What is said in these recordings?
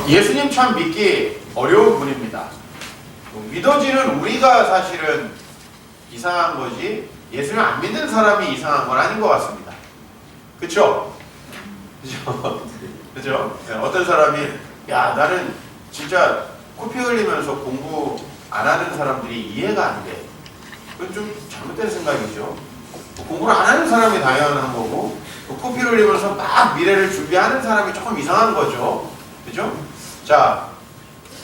예수님 참 믿기 어려운 분입니다. 믿어지는 우리가 사실은 이상한 거지 예수님 안 믿는 사람이 이상한 건 아닌 것 같습니다. 그쵸? 그죠? 그죠? 어떤 사람이 야 나는 진짜 코피 흘리면서 공부 안 하는 사람들이 이해가 안 돼. 그건 좀 잘못된 생각이죠. 공부를 안 하는 사람이 당연한 거고 코피를 흘리면서 막 미래를 준비하는 사람이 조금 이상한 거죠. 그죠? 자,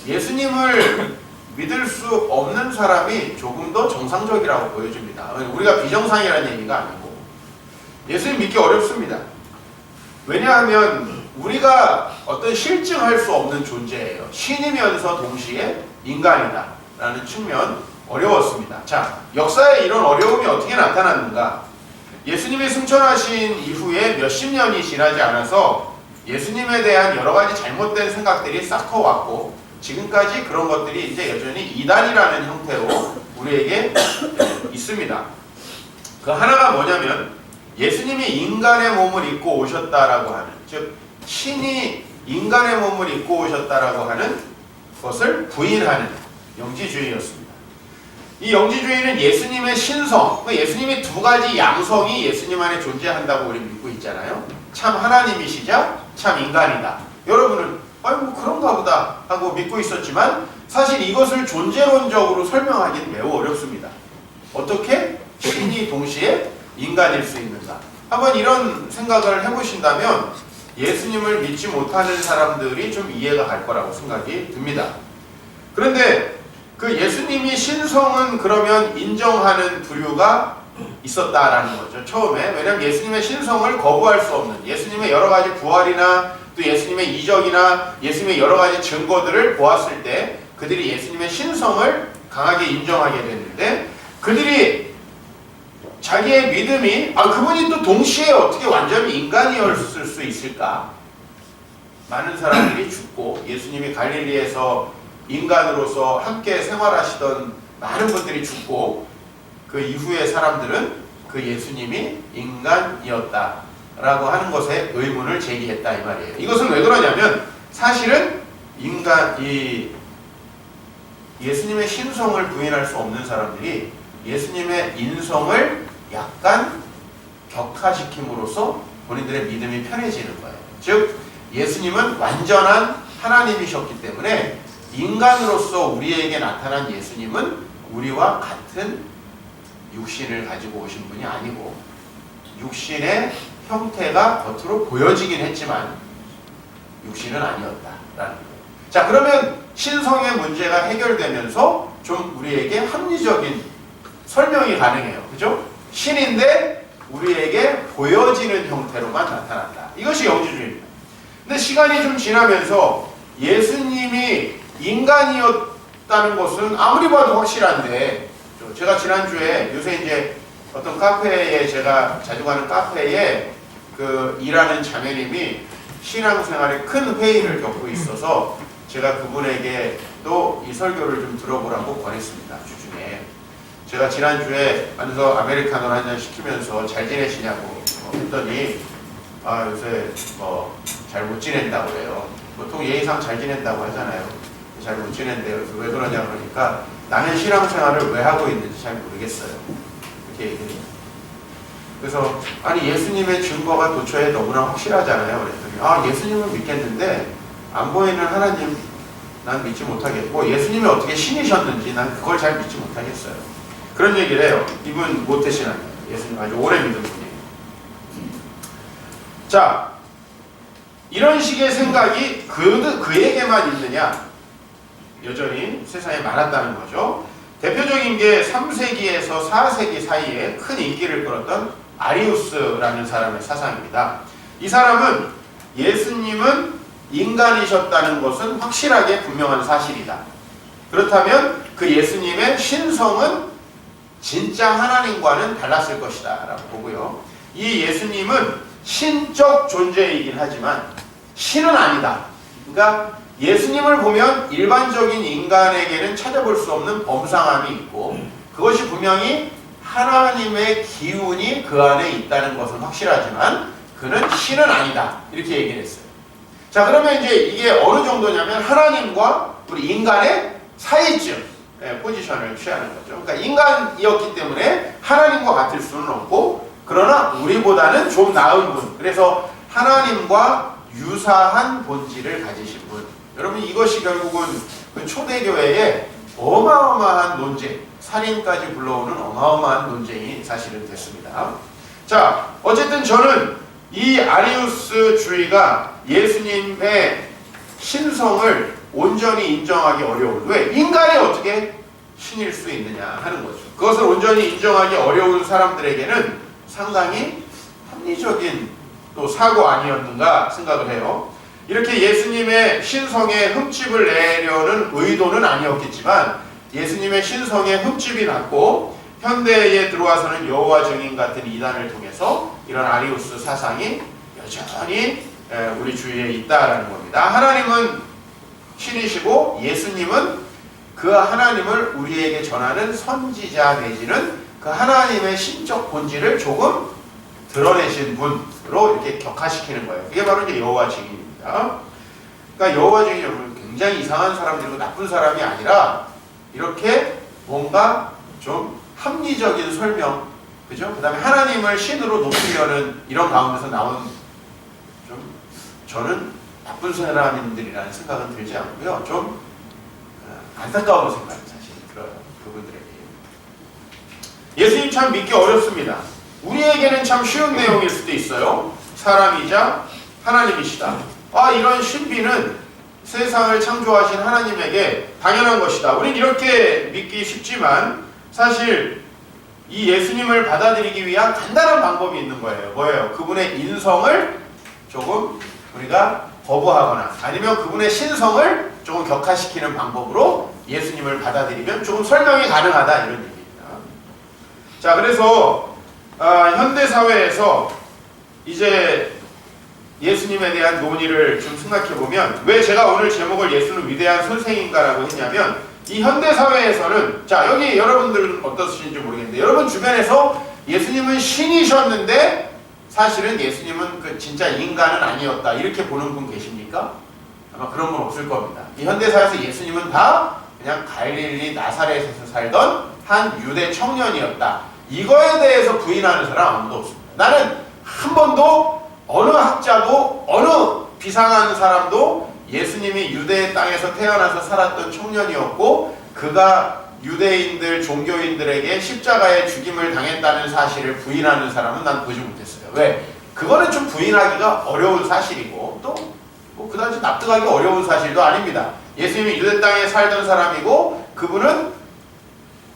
예수님을 믿을 수 없는 사람이 조금 더 정상적이라고 보여집니다. 우리가 비정상이라는 얘기가 아니고 예수님 믿기 어렵습니다. 왜냐하면 우리가 어떤 실증할 수 없는 존재예요. 신이면서 동시에 인간이다 라는 측면 어려웠습니다. 자, 역사에 이런 어려움이 어떻게 나타났는가? 예수님이 승천하신 이후에 몇십 년이 지나지 않아서 예수님에 대한 여러 가지 잘못된 생각들이 쌓여왔고 지금까지 그런 것들이 이제 여전히 이단이라는 형태로 우리에게 있습니다. 그 하나가 뭐냐면 예수님이 인간의 몸을 입고 오셨다라고 하는, 즉 신이 인간의 몸을 입고 오셨다라고 하는 것을 부인하는 영지주의였습니다. 이 영지주의는 예수님의 신성, 예수님이 두 가지 양성이 예수님 안에 존재한다고 우리 믿고 있잖아요. 참 하나님이시자 참 인간이다. 여러분은 뭐 그런가 보다 하고 믿고 있었지만 사실 이것을 존재론적으로 설명하기는 매우 어렵습니다. 어떻게 신이 동시에 인간일 수 있는가? 한번 이런 생각을 해보신다면 예수님을 믿지 못하는 사람들이 좀 이해가 갈 거라고 생각이 듭니다. 그런데 그 예수님이 신성은 그러면 인정하는 부류가 있었다라는 거죠. 처음에. 왜냐하면 예수님의 신성을 거부할 수 없는, 예수님의 여러 가지 부활이나 또 예수님의 이적이나 예수님의 여러 가지 증거들을 보았을 때 그들이 예수님의 신성을 강하게 인정하게 됐는데 그들이 자기의 믿음이 그분이 또 동시에 어떻게 완전히 인간이었을 수 있을까? 많은 사람들이 죽고 예수님이 갈릴리에서 인간으로서 함께 생활하시던 많은 분들이 죽고 그 이후의 사람들은 그 예수님이 인간이었다라고 하는 것에 의문을 제기했다 이 말이에요. 이것은 왜 그러냐면 사실은 예수님의 신성을 부인할 수 없는 사람들이 예수님의 인성을 약간 격화시킴으로써 본인들의 믿음이 편해지는 거예요. 즉 예수님은 완전한 하나님이셨기 때문에 인간으로서 우리에게 나타난 예수님은 우리와 같은 육신을 가지고 오신 분이 아니고 육신의 형태가 겉으로 보여지긴 했지만 육신은 아니었다라는 거예요. 자, 그러면 신성의 문제가 해결되면서 좀 우리에게 합리적인 설명이 가능해요. 그죠? 신인데 우리에게 보여지는 형태로만 나타난다. 이것이 영지주의입니다. 근데 시간이 좀 지나면서 예수님이 인간이었다는 것은 아무리 봐도 확실한데 제가 지난주에 요새 이제 어떤 카페에 제가 자주 가는 카페에 그 일하는 자매님이 신앙생활에 큰 회의를 겪고 있어서 제가 그분에게 또 이 설교를 좀 들어보라고 권했습니다. 주중에. 제가 지난주에 앉아서 아메리카노 한 잔 시키면서 잘 지내시냐고 했더니 요새 뭐 잘 못 지낸다고 그래요. 보통 예의상 잘 지낸다고 하잖아요. 잘 못 지낸대요. 그래서 왜 그러냐 그러니까 나는 신앙생활을 왜 하고 있는지 잘 모르겠어요. 이렇게 얘기해요. 그래서 아니 예수님의 증거가 도처에 너무나 확실하잖아요. 그랬더니 예수님은 믿겠는데 안 보이는 하나님 난 믿지 못하겠고 예수님이 어떻게 신이셨는지 난 그걸 잘 믿지 못하겠어요. 그런 얘기를 해요. 이분 모태신앙이에요. 예수님 아주 오래 믿은 분이에요. 자, 이런 식의 생각이 그에게만 있느냐? 여전히 세상에 많았다는 거죠. 대표적인 게 3세기에서 4세기 사이에 큰 인기를 끌었던 아리우스라는 사람의 사상입니다. 이 사람은 예수님은 인간이셨다는 것은 확실하게 분명한 사실이다. 그렇다면 그 예수님의 신성은 진짜 하나님과는 달랐을 것이다 라고 보고요. 이 예수님은 신적 존재이긴 하지만 신은 아니다. 그러니까 예수님을 보면 일반적인 인간에게는 찾아볼 수 없는 범상함이 있고 그것이 분명히 하나님의 기운이 그 안에 있다는 것은 확실하지만 그는 신은 아니다. 이렇게 얘기를 했어요. 자, 그러면 이제 이게 어느 정도냐면 하나님과 우리 인간의 사이쯤 포지션을 취하는 거죠. 그러니까 인간이었기 때문에 하나님과 같을 수는 없고, 그러나 우리보다는 좀 나은 분, 그래서 하나님과 유사한 본질을 가지신 분. 여러분, 이것이 결국은 그 초대교회의 어마어마한 논쟁, 살인까지 불러오는 어마어마한 논쟁이 사실은 됐습니다. 자, 어쨌든 저는 이 아리우스주의가 예수님의 신성을 온전히 인정하기 어려운, 왜? 인간이 어떻게 신일 수 있느냐 하는 거죠. 그것을 온전히 인정하기 어려운 사람들에게는 상당히 합리적인 또 사고 아니었는가 생각을 해요. 이렇게 예수님의 신성에 흠집을 내려는 의도는 아니었겠지만 예수님의 신성에 흠집이 났고 현대에 들어와서는 여호와 증인 같은 이단을 통해서 이런 아리우스 사상이 여전히 우리 주위에 있다라는 겁니다. 하나님은 신이시고 예수님은 그 하나님을 우리에게 전하는 선지자 내지는 그 하나님의 신적 본질을 조금 드러내신 분으로 이렇게 격화시키는 거예요. 그게 바로 이제 여호와 증인입니다. 그러니까 여호와 증인이 여러분 굉장히 이상한 사람들이고 나쁜 사람이 아니라 이렇게 뭔가 좀 합리적인 설명, 그죠? 그 다음에 하나님을 신으로 높이려는 이런 가운데서 나온 좀 저는 나쁜 사람들이라는 생각은 들지 않고요. 좀 안타까운 생각이 사실 들어요. 그분들에게. 예수님 참 믿기 어렵습니다. 우리에게는 참 쉬운 내용일 수도 있어요. 사람이자 하나님이시다. 이런 신비는 세상을 창조하신 하나님에게 당연한 것이다. 우린 이렇게 믿기 쉽지만 사실 이 예수님을 받아들이기 위한 간단한 방법이 있는 거예요. 뭐예요? 그분의 인성을 조금 우리가 거부하거나 아니면 그분의 신성을 조금 격화시키는 방법으로 예수님을 받아들이면 조금 설명이 가능하다 이런 얘기입니다. 자, 그래서 현대사회에서 이제 예수님에 대한 논의를 좀 생각해보면 왜 제가 오늘 제목을 예수는 위대한 선생인가라고 했냐면 이 현대사회에서는 자 여기 여러분들은 어떠신지 모르겠는데 여러분 주변에서 예수님은 신이셨는데 사실은 예수님은 그 진짜 인간은 아니었다 이렇게 보는 분 계십니까? 아마 그런 분 없을 겁니다. 이 현대사회에서 예수님은 다 그냥 갈릴리 나사렛에서 살던 한 유대 청년이었다. 이거에 대해서 부인하는 사람 아무도 없습니다. 나는 한 번도 어느 학자도 어느 비상한 사람도 예수님이 유대 땅에서 태어나서 살았던 청년이었고 그가 유대인들, 종교인들에게 십자가의 죽임을 당했다는 사실을 부인하는 사람은 난 보지 못했어요. 왜? 그거는 좀 부인하기가 어려운 사실이고 또 뭐 그다지 납득하기 어려운 사실도 아닙니다. 예수님이 유대 땅에 살던 사람이고 그분은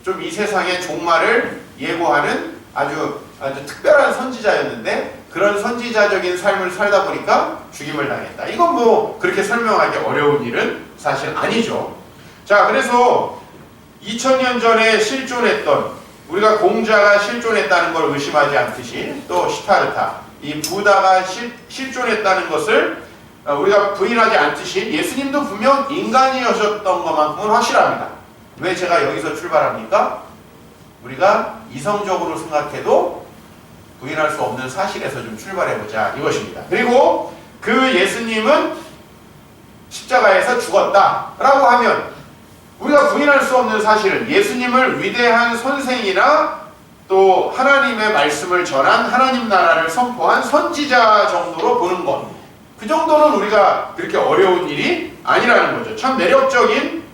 좀 이 세상의 종말을 예고하는 아주 특별한 선지자였는데 그런 선지자적인 삶을 살다 보니까 죽임을 당했다. 이건 뭐 그렇게 설명하기 어려운 일은 사실 아니죠. 자, 그래서 2000년 전에 실존했던 우리가 공자가 실존했다는 걸 의심하지 않듯이 또 시타르타, 이 부다가 실존했다는 것을 우리가 부인하지 않듯이 예수님도 분명 인간이셨던 것만큼은 확실합니다. 왜 제가 여기서 출발합니까? 우리가 이성적으로 생각해도 부인할 수 없는 사실에서 좀 출발해보자 이것입니다. 그리고 그 예수님은 십자가에서 죽었다라고 하면 우리가 부인할 수 없는 사실은 예수님을 위대한 선생이나 또 하나님의 말씀을 전한 하나님 나라를 선포한 선지자 정도로 보는 것. 그 정도는 우리가 그렇게 어려운 일이 아니라는 거죠. 참 매력적인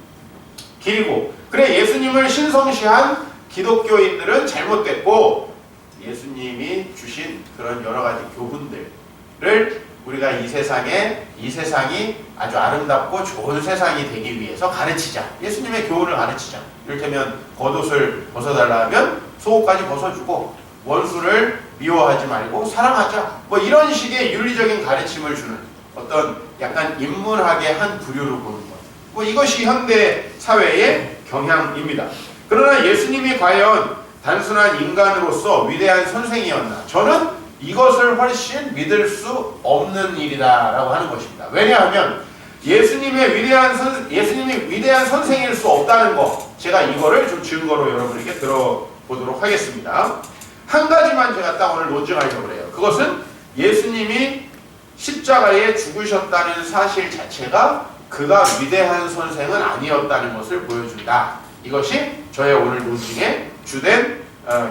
길이고 그래 예수님을 신성시한 기독교인들은 잘못됐고 예수님이 주신 그런 여러 가지 교훈들을 우리가 이 세상이 아주 아름답고 좋은 세상이 되기 위해서 가르치자. 예수님의 교훈을 가르치자. 이를테면 겉옷을 벗어달라 하면 속옷까지 벗어주고 원수를 미워하지 말고 사랑하자. 뭐 이런 식의 윤리적인 가르침을 주는 어떤 약간 인문학의 한 부류로 보는 것. 뭐 이것이 현대 사회의 경향입니다. 그러나 예수님이 과연 단순한 인간으로서 위대한 선생이었나? 저는 이것을 훨씬 믿을 수 없는 일이다라고 하는 것입니다. 왜냐하면 예수님이 위대한 선생일 수 없다는 것, 제가 이거를 좀 증거로 여러분에게 들어보도록 하겠습니다. 한 가지만 제가 딱 오늘 논증하려고 해요. 그것은 예수님이 십자가에 죽으셨다는 사실 자체가 그가 위대한 선생은 아니었다는 것을 보여준다. 이것이 저의 오늘 논증의 주된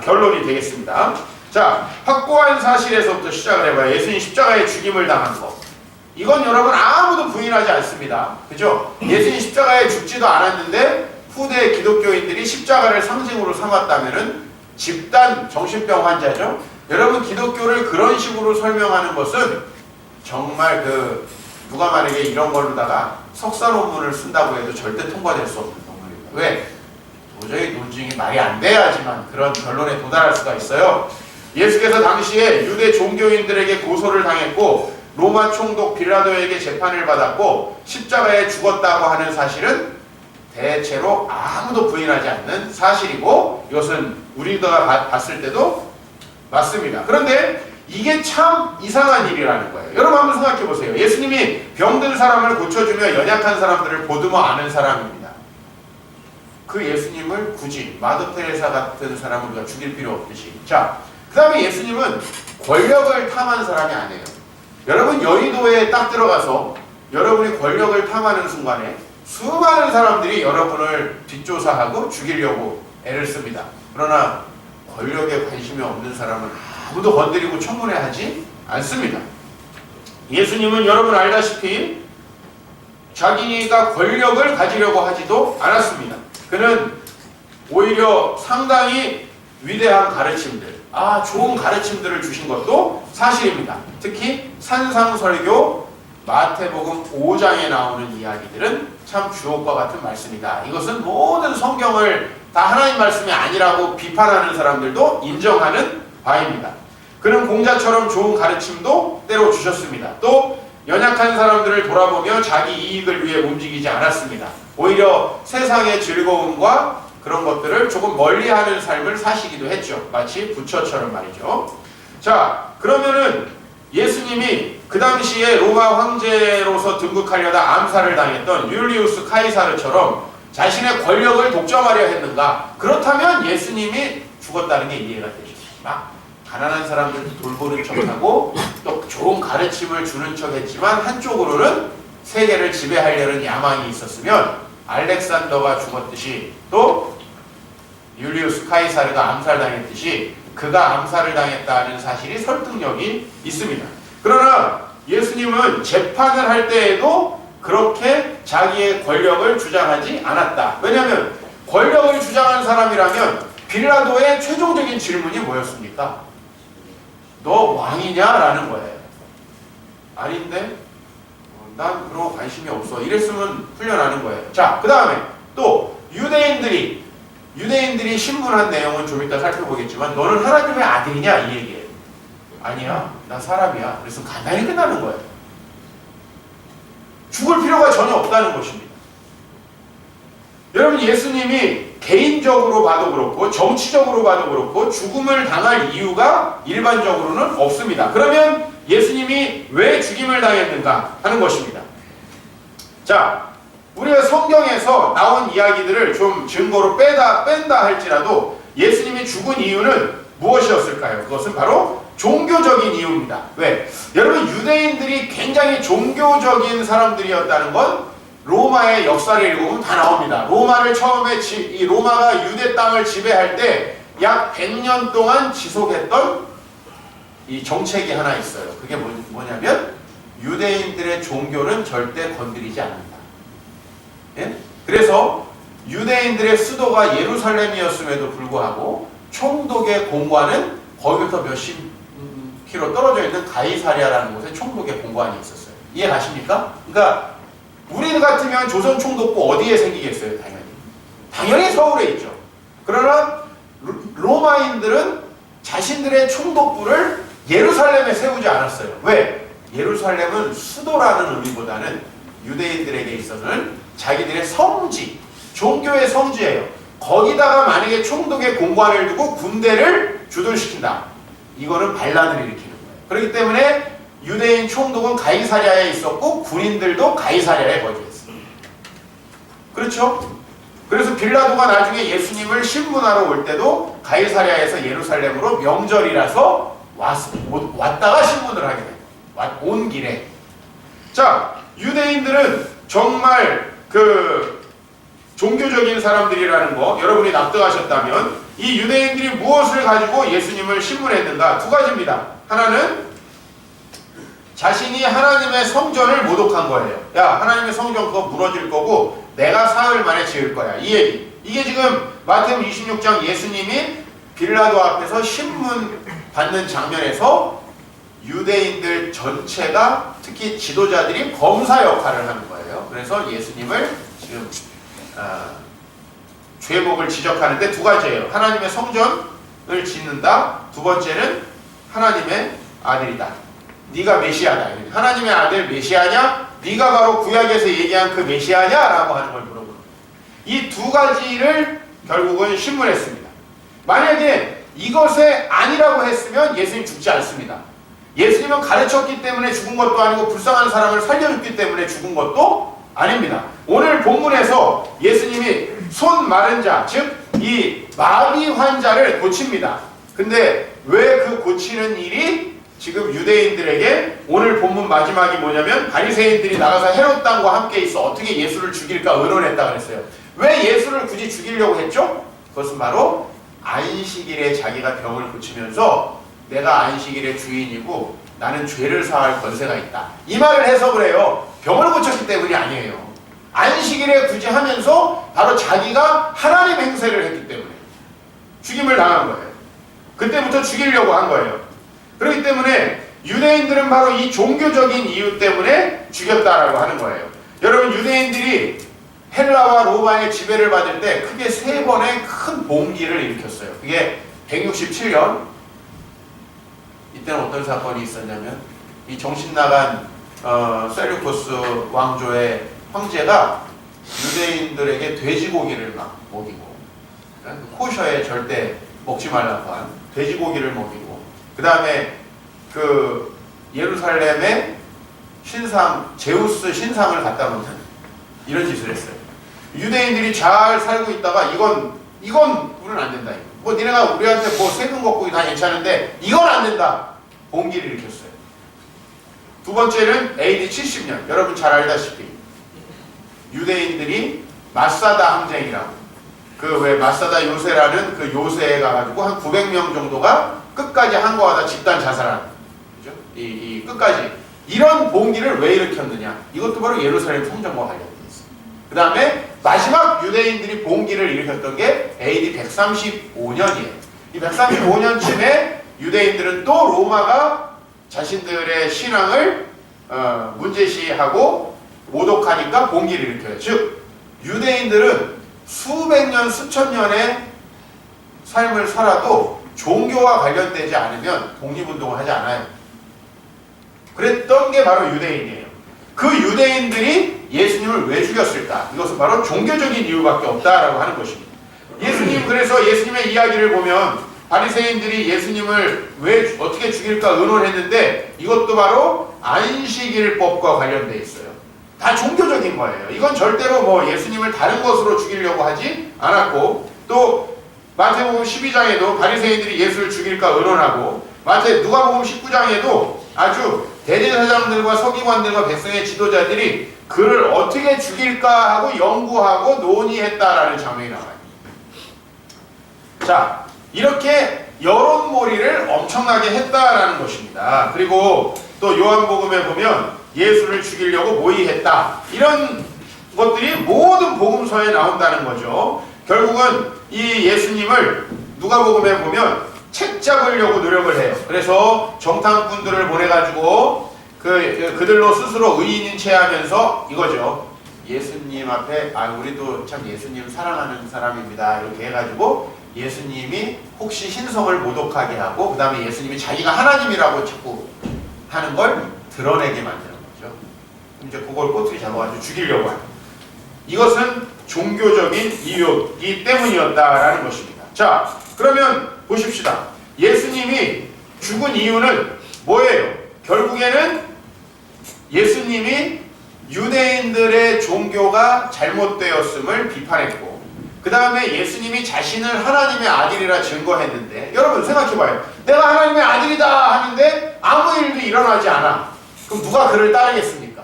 결론이 되겠습니다. 자, 확고한 사실에서부터 시작을 해봐요. 예수님 십자가에 죽임을 당한 것. 이건 여러분 아무도 부인하지 않습니다. 그죠? 예수님 십자가에 죽지도 않았는데 후대 기독교인들이 십자가를 상징으로 삼았다면은 집단 정신병 환자죠. 여러분 기독교를 그런 식으로 설명하는 것은 정말 누가 만약에 이런 걸로다가 석사 논문을 쓴다고 해도 절대 통과될 수 없는 논문입니다. 왜? 도저히 논증이 말이 안 돼야지만 그런 결론에 도달할 수가 있어요. 예수께서 당시에 유대 종교인들에게 고소를 당했고 로마 총독 빌라도에게 재판을 받았고 십자가에 죽었다고 하는 사실은 대체로 아무도 부인하지 않는 사실이고 이것은 우리가 봤을 때도 맞습니다. 그런데 이게 참 이상한 일이라는 거예요. 여러분 한번 생각해 보세요. 예수님이 병든 사람을 고쳐주며 연약한 사람들을 보듬어 안은 사람입니다. 그 예수님을 굳이 마더 테레사 같은 사람을 우리가 죽일 필요 없듯이. 자, 그 다음에 예수님은 권력을 탐한 사람이 아니에요. 여러분 여의도에 딱 들어가서 여러분이 권력을 탐하는 순간에 수많은 사람들이 여러분을 뒷조사하고 죽이려고 애를 씁니다. 그러나 권력에 관심이 없는 사람은 아무도 건드리고 청문회하지 않습니다. 예수님은 여러분 알다시피 자기가 권력을 가지려고 하지도 않았습니다. 그는 오히려 상당히 위대한 가르침들, 좋은 가르침들을 주신 것도 사실입니다. 특히 산상설교, 마태복음 5장에 나오는 이야기들은 참 주옥과 같은 말씀이다. 이것은 모든 성경을 다 하나님 말씀이 아니라고 비판하는 사람들도 인정하는 바입니다. 그는 공자처럼 좋은 가르침도 때로 주셨습니다. 또 연약한 사람들을 돌아보며 자기 이익을 위해 움직이지 않았습니다. 오히려 세상의 즐거움과 그런 것들을 조금 멀리하는 삶을 사시기도 했죠. 마치 부처처럼 말이죠. 자, 그러면은 예수님이 그 당시에 로마 황제로서 등극하려다 암살을 당했던 율리우스 카이사르처럼 자신의 권력을 독점하려 했는가? 그렇다면 예수님이 죽었다는 게 이해가 되죠. 막 가난한 사람들도 돌보는 척하고 또 좋은 가르침을 주는 척했지만 한쪽으로는 세계를 지배하려는 야망이 있었으면 알렉산더가 죽었듯이 또 율리우스 카이사르가 암살당했듯이 그가 암살을 당했다는 사실이 설득력이 있습니다. 그러나 예수님은 재판을 할 때에도 그렇게 자기의 권력을 주장하지 않았다. 왜냐하면 권력을 주장한 사람이라면 빌라도의 최종적인 질문이 뭐였습니까? 너 왕이냐? 라는 거예요. 아닌데? 난 그런 거 관심이 없어. 이랬으면 풀려나는 거예요. 자, 그 다음에 또 유대인들이 신문한 내용은 좀 이따 살펴보겠지만 너는 하나님의 아들이냐? 이 얘기예요. 아니야. 나 사람이야. 그래서 간단히 끝나는 거예요. 죽을 필요가 전혀 없다는 것입니다. 여러분 예수님이 개인적으로 봐도 그렇고 정치적으로 봐도 그렇고 죽음을 당할 이유가 일반적으로는 없습니다. 그러면 예수님이 왜 죽임을 당했는가 하는 것입니다. 자, 우리가 성경에서 나온 이야기들을 좀 증거로 뺀다 할지라도 예수님이 죽은 이유는 무엇이었을까요? 그것은 바로 종교적인 이유입니다. 왜? 여러분 유대인들이 굉장히 종교적인 사람들이었다는 건 로마의 역사를 읽어보면 다 나옵니다. 로마를 처음에 이 로마가 유대 땅을 지배할 때 약 100년 동안 지속했던 이 정책이 하나 있어요. 그게 뭐냐면 유대인들의 종교는 절대 건드리지 않는다. 예? 그래서 유대인들의 수도가 예루살렘이었음에도 불구하고 총독의 공관은 거기부터 몇십 킬로 떨어져 있는 가이사랴라는 곳에 총독의 공관이 있었어요. 이해 가십니까? 그러니까 우리 같으면 조선 총독부 어디에 생기겠어요? 당연히 서울에 있죠. 그러나 로마인들은 자신들의 총독부를 예루살렘에 세우지 않았어요. 왜? 예루살렘은 수도라는 의미보다는 유대인들에게 있어서는 자기들의 성지, 종교의 성지예요. 거기다가 만약에 총독의 공관을 두고 군대를 주둔시킨다. 이거는 반란을 일으키는 거예요. 그렇기 때문에 유대인 총독은 가이사랴에 있었고 군인들도 가이사랴에 거주했어요. 그렇죠? 그래서 빌라도가 나중에 예수님을 신문하러 올 때도 가이사랴에서 예루살렘으로 명절이라서 왔다가 신문을 하게 돼요. 온 길에. 자, 유대인들은 정말 그 종교적인 사람들이라는 거 여러분이 납득하셨다면 이 유대인들이 무엇을 가지고 예수님을 신문했는가? 두 가지입니다. 하나는 자신이 하나님의 성전을 모독한 거예요. 야, 하나님의 성전 그거 무너질 거고 내가 사흘 만에 지을 거야. 이 얘기. 이게 지금 마태복음 26장 예수님이 빌라도 앞에서 신문 받는 장면에서 유대인들 전체가 특히 지도자들이 검사 역할을 하는 거예요. 그래서 예수님을 지금 죄목을 지적하는데 두 가지예요. 하나님의 성전을 짓는다. 두 번째는 하나님의 아들이다. 네가 메시아다. 하나님의 아들 메시아냐? 네가 바로 구약에서 얘기한 그 메시아냐? 라고 하는 걸 물어보는 거예요. 이 두 가지를 결국은 신문했습니다. 만약에 이것에 아니라고 했으면 예수님 죽지 않습니다. 예수님은 가르쳤기 때문에 죽은 것도 아니고 불쌍한 사람을 살려줬기 때문에 죽은 것도 아닙니다. 오늘 본문에서 예수님이 손 마른 자, 즉 이 마비 환자를 고칩니다. 근데 왜 그 고치는 일이 지금 유대인들에게 오늘 본문 마지막이 뭐냐면 바리새인들이 나가서 헤롯 당과 함께 있어 어떻게 예수를 죽일까 의논했다 그랬어요. 왜 예수를 굳이 죽이려고 했죠? 그것은 바로 안식일에 자기가 병을 고치면서 내가 안식일의 주인이고 나는 죄를 사할 권세가 있다. 이 말을 해서 그래요. 병을 고쳤기 때문이 아니에요. 안식일에 굳이 하면서 바로 자기가 하나님 행세를 했기 때문에 죽임을 당한 거예요. 그때부터 죽이려고 한 거예요. 그렇기 때문에 유대인들은 바로 이 종교적인 이유 때문에 죽였다라고 하는 거예요. 여러분 유대인들이 헬라와 로마의 지배를 받을 때 크게 세 번의 큰 봉기를 일으켰어요. 그게 167년 이때는 어떤 사건이 있었냐면 이 정신 나간 셀류코스 왕조의 황제가 유대인들에게 돼지고기를 막 먹이고 코셔에 절대 먹지 말라고 한 돼지고기를 먹이고 그 다음에 그 예루살렘에 신상 제우스 신상을 갖다 놓는 이런 짓을 했어요. 유대인들이 잘 살고 있다가 이건 우리는 안 된다. 뭐 니네가 우리한테 뭐 세금 걷고 다 괜찮은데 이건 안 된다. 봉기를 일으켰어요. 두 번째는 AD 70년 여러분 잘 알다시피 유대인들이 마사다 항쟁이라고 그 왜 마사다 요새라는 그 요새에 가가지고 한 900명 정도가 끝까지 항거하다 집단 자살하는 그죠? 이 끝까지 이런 봉기를 왜 일으켰느냐? 이것도 바로 예루살렘 성전과 관련돼 있어요. 그 다음에 마지막 유대인들이 봉기를 일으켰던 게 AD 135년이에요. 이 135년쯤에 유대인들은 또 로마가 자신들의 신앙을 문제시하고 모독하니까 봉기를 일으켜요. 즉 유대인들은 수백 년, 수천 년의 삶을 살아도 종교와 관련되지 않으면 독립운동을 하지 않아요. 그랬던 게 바로 유대인이에요. 그 유대인들이 예수님을 왜 죽였을까? 이것은 바로 종교적인 이유밖에 없다라고 하는 것입니다. 예수님 그래서 예수님의 이야기를 보면 바리새인들이 예수님을 왜 어떻게 죽일까 의논했는데 이것도 바로 안식일법과 관련돼 있어요. 다 종교적인 거예요. 이건 절대로 뭐 예수님을 다른 것으로 죽이려고 하지 않았고 또 마태복음 12장에도 바리새인들이 예수를 죽일까 의논하고 누가복음 19장에도 아주 대제사장들과 서기관들과 백성의 지도자들이 그를 어떻게 죽일까 하고 연구하고 논의했다라는 장면이 나와요. 자, 이렇게 여론몰이를 엄청나게 했다라는 것입니다. 그리고 또 요한복음에 보면 예수를 죽이려고 모의했다. 이런 것들이 모든 복음서에 나온다는 거죠. 결국은 이 예수님을 누가복음에 보면 책 잡으려고 노력을 해요. 그래서 정탐꾼들을 보내가지고 그들로 스스로 의인인 채 하면서 이거죠. 예수님 앞에 우리도 참 예수님 사랑하는 사람입니다. 이렇게 해가지고 예수님이 혹시 신성을 모독하게 하고 그 다음에 예수님이 자기가 하나님이라고 자꾸 하는 걸 드러내게 만드는 거죠. 이제 그걸 꼬투리 잡아가지고 죽이려고 하는 이것은 종교적인 이유이기 때문이었다라는 것입니다. 자, 그러면 보십시다. 예수님이 죽은 이유는 뭐예요? 결국에는 예수님이 유대인들의 종교가 잘못되었음을 비판했고 그 다음에 예수님이 자신을 하나님의 아들이라 증거했는데 여러분 생각해봐요. 내가 하나님의 아들이다 하는데 아무 일도 일어나지 않아. 그럼 누가 그를 따르겠습니까?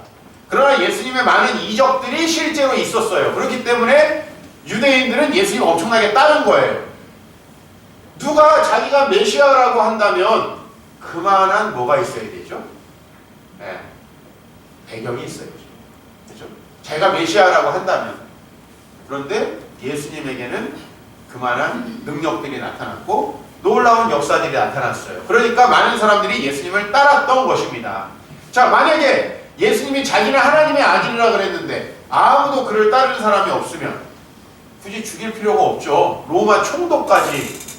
그러나 예수님의 많은 이적들이 실제로 있었어요. 그렇기 때문에 유대인들은 예수님 엄청나게 따른 거예요. 누가 자기가 메시아라고 한다면 그만한 뭐가 있어야 되죠? 네. 배경이 있어야죠. 그렇죠? 자기가 메시아라고 한다면. 그런데 예수님에게는 그만한 능력들이 나타났고 놀라운 역사들이 나타났어요. 그러니까 많은 사람들이 예수님을 따랐던 것입니다. 자, 만약에 예수님이 자기는 하나님의 아들이라 그랬는데 아무도 그를 따르는 사람이 없으면 굳이 죽일 필요가 없죠. 로마 총독까지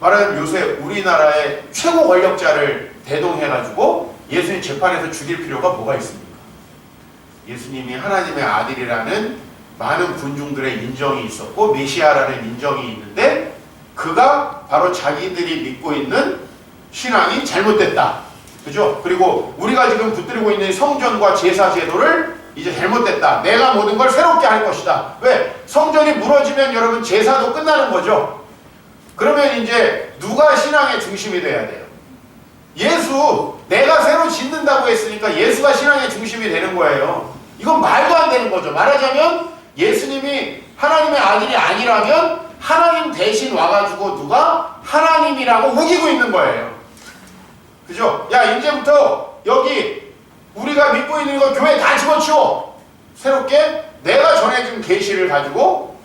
말하자면 요새 우리나라의 최고 권력자를 대동해가지고 예수님 재판에서 죽일 필요가 뭐가 있습니까? 예수님이 하나님의 아들이라는 많은 군중들의 인정이 있었고 메시아라는 인정이 있는데 그가 바로 자기들이 믿고 있는 신앙이 잘못됐다. 그죠? 그리고 우리가 지금 붙들고 있는 성전과 제사 제도를 이제 잘못됐다. 내가 모든 걸 새롭게 할 것이다. 왜? 성전이 무너지면 여러분 제사도 끝나는 거죠. 그러면 이제 누가 신앙의 중심이 돼야 돼요? 예수. 내가 새로 짓는다고 했으니까 예수가 신앙의 중심이 되는 거예요. 이건 말도 안 되는 거죠. 말하자면 예수님이 하나님의 아들이 아니라면 하나님 대신 와가지고 누가 하나님이라고 우기고 있는 거예요. 그죠? 야, 이제부터 여기 우리가 믿고 있는 거 교회 다 집어치워. 새롭게 내가 전해준 계시를 가지고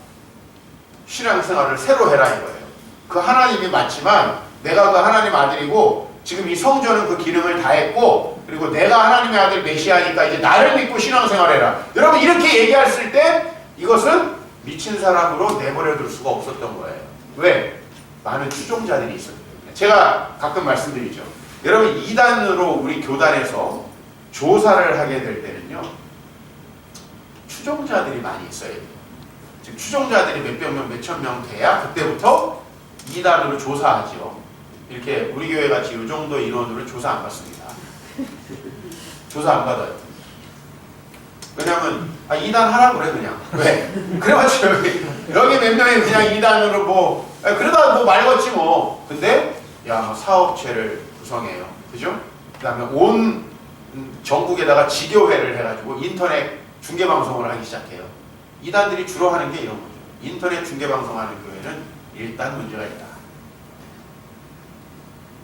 신앙생활을 새로 해라 이거예요. 그 하나님이 맞지만 내가 그 하나님 아들이고 지금 이 성전은 그 기능을 다 했고 그리고 내가 하나님의 아들 메시아니까 이제 나를 믿고 신앙생활해라. 여러분 이렇게 얘기했을 때 이것은 미친 사람으로 내버려 둘 수가 없었던 거예요. 왜? 많은 추종자들이 있었기 때문에. 제가 가끔 말씀드리죠. 여러분 이단으로 우리 교단에서 조사를 하게 될 때는요. 추종자들이 많이 있어야 돼요. 즉 추종자들이 몇백 명, 몇천 명 돼야 그때부터 이단으로 조사하죠. 이렇게 우리 교회 같이 이 정도 인원으로 조사 안 받습니다. 조사 안 받아요. 왜냐면 이단 하라 그래 그냥. 왜? 그래가지고 여기 몇 명이 그냥 이단으로 뭐 그러다 뭐 말겠지 뭐. 근데 야 사업체를 구성해요. 그죠? 그 다음에 온 전국에다가 지교회를 해가지고 인터넷 중계방송을 하기 시작해요. 이단들이 주로 하는 게 이런 거죠. 인터넷 중계방송하는 교회는 일단 문제가 있다.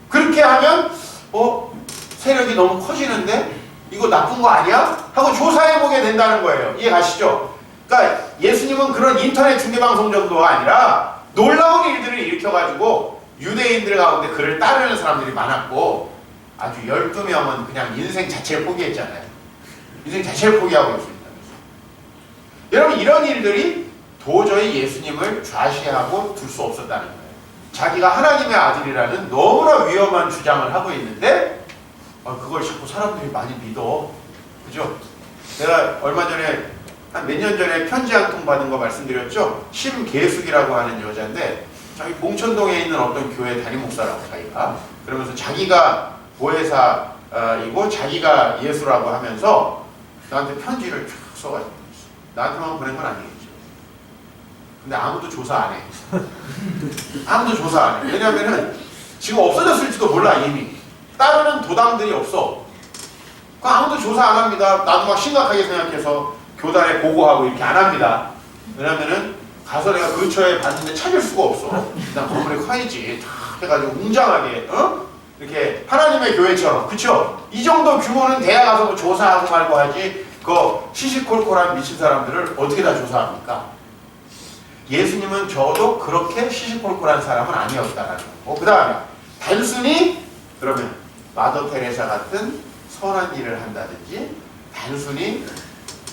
그렇게 하면 세력이 너무 커지는데 이거 나쁜 거 아니야? 하고 조사해보게 된다는 거예요. 이해 가시죠? 그러니까 예수님은 그런 인터넷 중계방송 정도가 아니라 놀라운 일들을 일으켜가지고 유대인들 가운데 그를 따르는 사람들이 많았고 아주 12명은 그냥 인생 자체를 포기했잖아요. 인생 자체를 포기하고 있습니다. 여러분 이런 일들이 도저히 예수님을 좌시하고 둘 수 없었다는 거예요. 자기가 하나님의 아들이라는 너무나 위험한 주장을 하고 있는데 그걸 자꾸 사람들이 많이 믿어. 그죠? 내가 얼마 전에 한 몇 년 전에 편지 한 통 받은 거 말씀드렸죠? 심계숙이라고 하는 여자인데 자기 봉천동에 있는 어떤 교회 담임 목사라고 자기가 그러면서 자기가 보혜사이고 자기가 예수라고 하면서 나한테 편지를 쫙 써가지고 나한테만 보낸 건 아니겠죠. 근데 아무도 조사 안 해. 아무도 조사 안 해. 왜냐면은 지금 없어졌을지도 몰라 이미. 따르는 도당들이 없어. 아무도 조사 안 합니다. 나도 막 심각하게 생각해서 교단에 보고하고 이렇게 안 합니다. 왜냐면은 가서 내가 근처에 봤는데 찾을 수가 없어. 난 건물에 커야지. 탁 해가지고 웅장하게 이렇게 하나님의 교회처럼. 그쵸? 이 정도 규모는 대학 가서 뭐 조사하고 말고 하지 그 시시콜콜한 미친 사람들을 어떻게 다 조사합니까? 예수님은 저도 그렇게 시시콜콜한 사람은 아니었다라는 거고 그 다음에 단순히 그러면 마더 테레사 같은 선한 일을 한다든지 단순히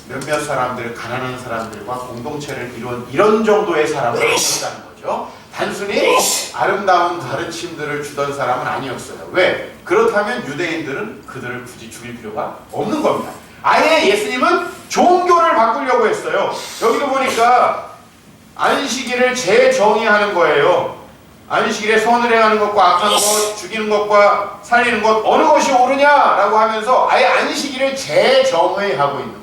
몇몇 사람들, 가난한 사람들과 공동체를 이룬 이런 정도의 사람은 아니었다는 거죠. 단순히 아름다운 가르침들을 주던 사람은 아니었어요. 왜? 그렇다면 유대인들은 그들을 굳이 죽일 필요가 없는 겁니다. 아예 예수님은 종교를 바꾸려고 했어요. 여기도 보니까 안식일을 재정의하는 거예요. 안식일에 선을 행하는 것과 악한 것, 죽이는 것과 살리는 것 어느 것이 옳으냐라고 하면서 아예 안식일을 재정의하고 있는 거예요.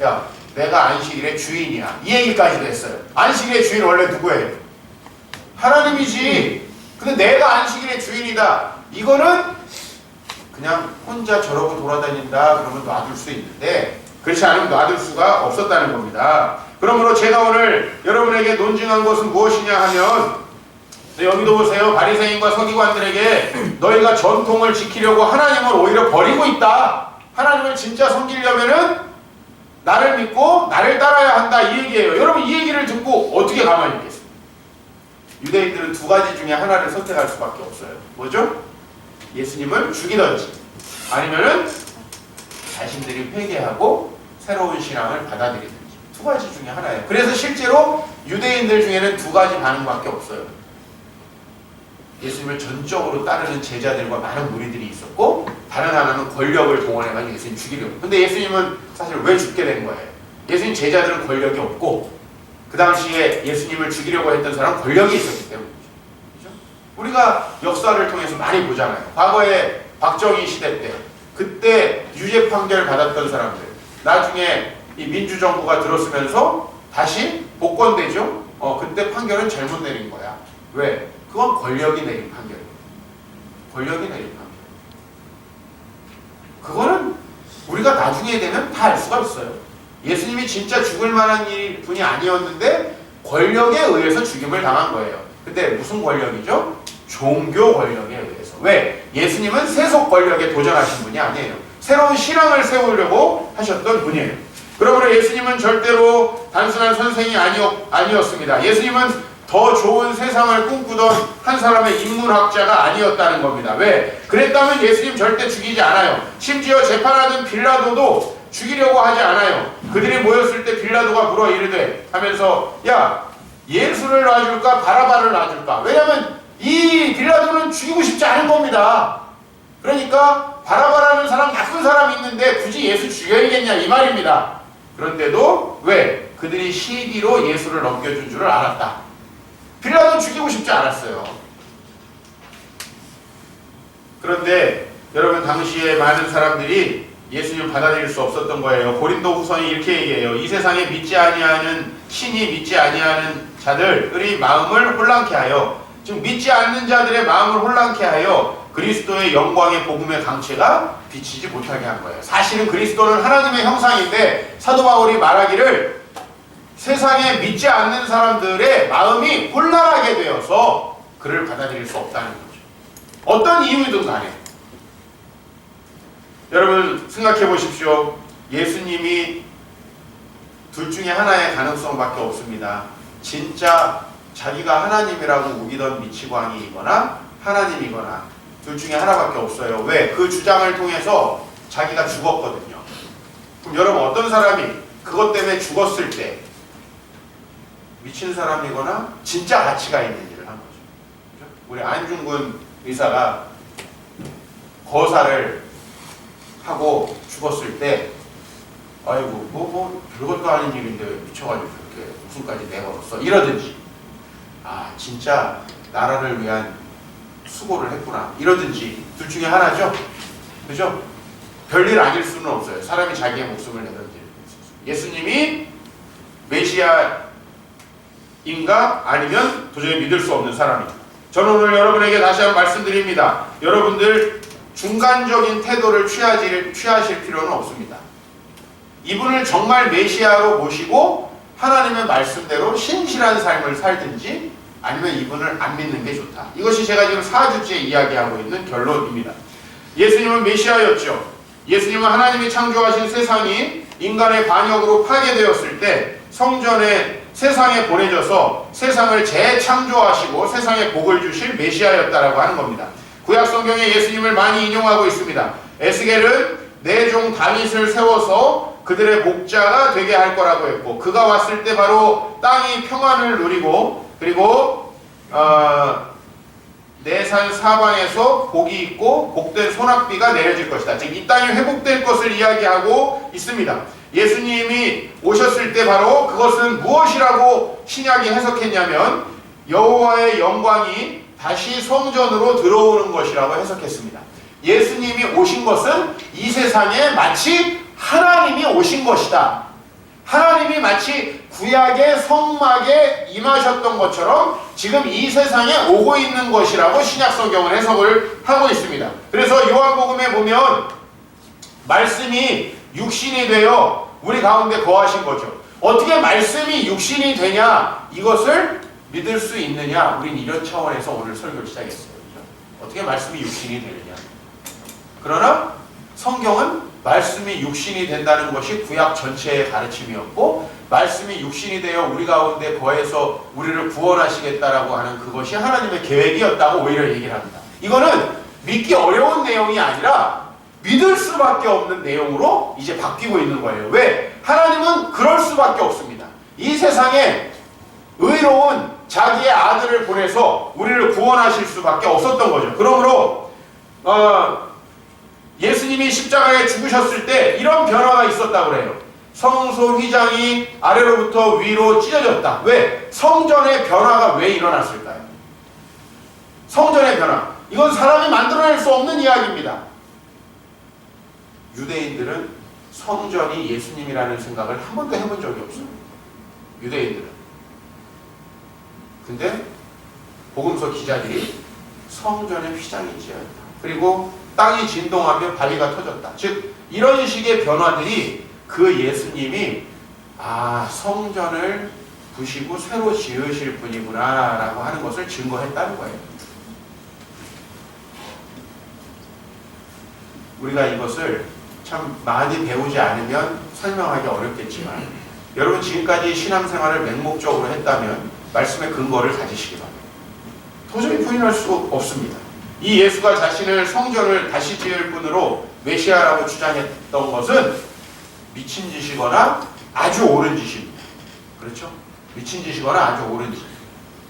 야, 내가 안식일의 주인이야. 이 얘기까지도 했어요. 안식일의 주인 원래 누구예요? 하나님이지. 근데 내가 안식일의 주인이다. 이거는 그냥 혼자 저러고 돌아다닌다 그러면 놔둘 수 있는데 그렇지 않으면 놔둘 수가 없었다는 겁니다. 그러므로 제가 오늘 여러분에게 논증한 것은 무엇이냐 하면 여기도 보세요. 바리새인과 서기관들에게 너희가 전통을 지키려고 하나님을 오히려 버리고 있다. 하나님을 진짜 섬기려면은 나를 믿고 나를 따라야 한다 이 얘기예요. 여러분 이 얘기를 듣고 어떻게 가만히 있겠습니까? 유대인들은 두 가지 중에 하나를 선택할 수밖에 없어요. 뭐죠? 예수님을 죽이든지 아니면은 자신들이 회개하고 새로운 신앙을 받아들이든지 두 가지 중에 하나예요. 그래서 실제로 유대인들 중에는 두 가지 반응밖에 없어요. 예수님을 전적으로 따르는 제자들과 많은 무리들이 있었고 다른 하나는 권력을 동원해가지고 예수님 죽이려고. 근데 예수님은 사실 왜 죽게 된 거예요? 예수님 제자들은 권력이 없고 그 당시에 예수님을 죽이려고 했던 사람은 권력이 있었기 때문이죠. 그렇죠? 우리가 역사를 통해서 많이 보잖아요. 과거에 박정희 시대 때 그때 유죄 판결 받았던 사람들 나중에 이 민주정부가 들어서면서 다시 복권되죠? 그때 판결은 잘못 내린 거야. 왜? 그건 권력이 내린 판결이에요. 권력이 내린 판결. 그거는 우리가 나중에 되면 다 알 수가 있어요. 예수님이 진짜 죽을 만한 분이 아니었는데 권력에 의해서 죽임을 당한 거예요. 근데 무슨 권력이죠? 종교 권력에 의해서. 왜? 예수님은 세속 권력에 도전하신 분이 아니에요. 새로운 신앙을 세우려고 하셨던 분이에요. 그러므로 예수님은 절대로 단순한 선생이 아니었습니다. 예수님은 더 좋은 세상을 꿈꾸던 한 사람의 인문학자가 아니었다는 겁니다. 왜? 그랬다면 예수님 절대 죽이지 않아요. 심지어 재판하던 빌라도도 죽이려고 하지 않아요. 그들이 모였을 때 빌라도가 물어 이르되 하면서 야 예수를 놔줄까 바라바를 놔줄까? 왜냐하면 이 빌라도는 죽이고 싶지 않은 겁니다. 그러니까 바라바라는 사람 나쁜 사람이 있는데 굳이 예수 죽여야겠냐 이 말입니다. 그런데도 왜? 그들이 시기로 예수를 넘겨준 줄을 알았다. 빌라도는 죽이고 싶지 않았어요. 그런데 여러분 당시에 많은 사람들이 예수님을 받아들일 수 없었던 거예요. 고린도 후서는 이렇게 얘기해요. 이 세상에 믿지 아니하는 신이 믿지 아니하는 자들의 마음을 혼란케 하여 즉 믿지 않는 자들의 마음을 혼란케 하여 그리스도의 영광의 복음의 강체가 비치지 못하게 한 거예요. 사실은 그리스도는 하나님의 형상인데 사도 바울이 말하기를 세상에 믿지 않는 사람들의 마음이 혼란하게 되어서 그를 받아들일 수 없다는 거죠. 어떤 이유든 간에 여러분 생각해 보십시오. 예수님이 둘 중에 하나의 가능성밖에 없습니다. 진짜 자기가 하나님이라고 우기던 미치광이이거나 하나님이거나 둘 중에 하나밖에 없어요. 왜? 그 주장을 통해서 자기가 죽었거든요. 그럼 여러분 어떤 사람이 그것 때문에 죽었을 때 미친 사람이거나 진짜 가치가 있는 일을 한 거죠. 우리 안중근 의사가 거사를 하고 죽었을 때 아이고 뭐 별것도 아닌 일인데 왜 미쳐가지고 그렇게 목숨까지 내걸었어 이러든지 아 진짜 나라를 위한 수고를 했구나 이러든지 둘 중에 하나죠. 그죠? 별일 아닐 수는 없어요. 사람이 자기의 목숨을 내던지. 예수님이 메시아인가 아니면 도저히 믿을 수 없는 사람입니다. 저는 오늘 여러분에게 다시 한번 말씀드립니다. 여러분들 중간적인 태도를 취하실 필요는 없습니다. 이분을 정말 메시아로 모시고 하나님의 말씀대로 신실한 삶을 살든지 아니면 이분을 안 믿는 게 좋다. 이것이 제가 지금 4주째 이야기하고 있는 결론입니다. 예수님은 메시아였죠. 예수님은 하나님이 창조하신 세상이 인간의 반역으로 파괴되었을 때 성전에 세상에 보내져서 세상을 재창조하시고 세상에 복을 주실 메시아였다라고 하는 겁니다. 구약 성경에 예수님을 많이 인용하고 있습니다. 에스겔은 내 종 다윗을 세워서 그들의 목자가 되게 할 거라고 했고 그가 왔을 때 바로 땅이 평안을 누리고 그리고 내 산 사방에서 복이 있고 복된 소낙비가 내려질 것이다. 즉 이 땅이 회복될 것을 이야기하고 있습니다. 예수님이 오셨을 때 바로 그것은 무엇이라고 신약이 해석했냐면 여호와의 영광이 다시 성전으로 들어오는 것이라고 해석했습니다. 예수님이 오신 것은 이 세상에 마치 하나님이 오신 것이다. 하나님이 마치 구약의 성막에 임하셨던 것처럼 지금 이 세상에 오고 있는 것이라고 신약성경은 해석을 하고 있습니다. 그래서 요한복음에 보면 말씀이 육신이 되어 우리 가운데 거하신 거죠. 어떻게 말씀이 육신이 되냐, 이것을 믿을 수 있느냐, 우린 이런 차원에서 오늘 설교를 시작했어요. 그렇죠? 어떻게 말씀이 육신이 되느냐. 그러나 성경은 말씀이 육신이 된다는 것이 구약 전체의 가르침이었고, 말씀이 육신이 되어 우리 가운데 거해서 우리를 구원하시겠다라고 하는 그것이 하나님의 계획이었다고 오히려 얘기를 합니다. 이거는 믿기 어려운 내용이 아니라 믿을 수밖에 없는 내용으로 이제 바뀌고 있는 거예요. 왜? 하나님은 그럴 수밖에 없습니다. 이 세상에 의로운 자기의 아들을 보내서 우리를 구원하실 수밖에 없었던 거죠. 그러므로 예수님이 십자가에 죽으셨을 때 이런 변화가 있었다고 그래요. 성소 휘장이 아래로부터 위로 찢어졌다. 왜? 성전의 변화가 왜 일어났을까요? 성전의 변화. 이건 사람이 만들어낼 수 없는 이야기입니다. 유대인들은 성전이 예수님이라는 생각을 한 번도 해본 적이 없어요. 유대인들은. 근데 복음서 기자들이 성전의 휘장이 찢어졌다. 그리고 땅이 진동하며 바위가 터졌다. 즉 이런 식의 변화들이 그 예수님이 성전을 부시고 새로 지으실 분이구나 라고 하는 것을 증거했다는 거예요. 우리가 이것을 참 많이 배우지 않으면 설명하기 어렵겠지만 여러분 지금까지 신앙생활을 맹목적으로 했다면 말씀의 근거를 가지시기 바랍니다. 도저히 부인할 수 없습니다. 이 예수가 자신을 성전을 다시 지을 분으로 메시아라고 주장했던 것은 미친 짓이거나 아주 옳은 짓입니다. 그렇죠? 미친 짓이거나 아주 옳은 짓.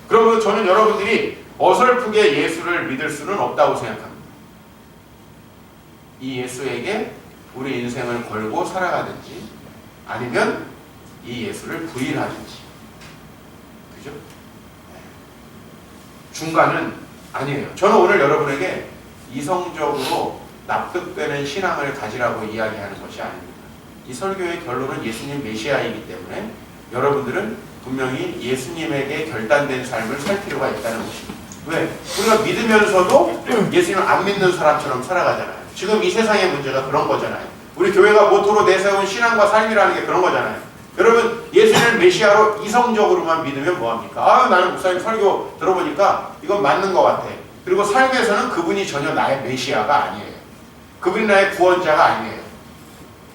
그러므로 저는 여러분들이 어설프게 예수를 믿을 수는 없다고 생각합니다. 이 예수에게 우리 인생을 걸고 살아가든지 아니면 이 예수를 부인하든지. 그죠? 중간은 아니에요. 저는 오늘 여러분에게 이성적으로 납득되는 신앙을 가지라고 이야기하는 것이 아닙니다. 이 설교의 결론은 예수님 메시아이기 때문에 여러분들은 분명히 예수님에게 결단된 삶을 살 필요가 있다는 것입니다. 왜? 우리가 믿으면서도 예수님을 안 믿는 사람처럼 살아가잖아요. 지금 이 세상의 문제가 그런 거잖아요. 우리 교회가 모토로 내세운 신앙과 삶이라는 게 그런 거잖아요. 여러분 예수님을 메시아로 이성적으로만 믿으면 뭐합니까? 나는 목사님 설교 들어보니까 이건 맞는 것 같아. 그리고 삶에서는 그분이 전혀 나의 메시아가 아니에요. 그분이 나의 구원자가 아니에요.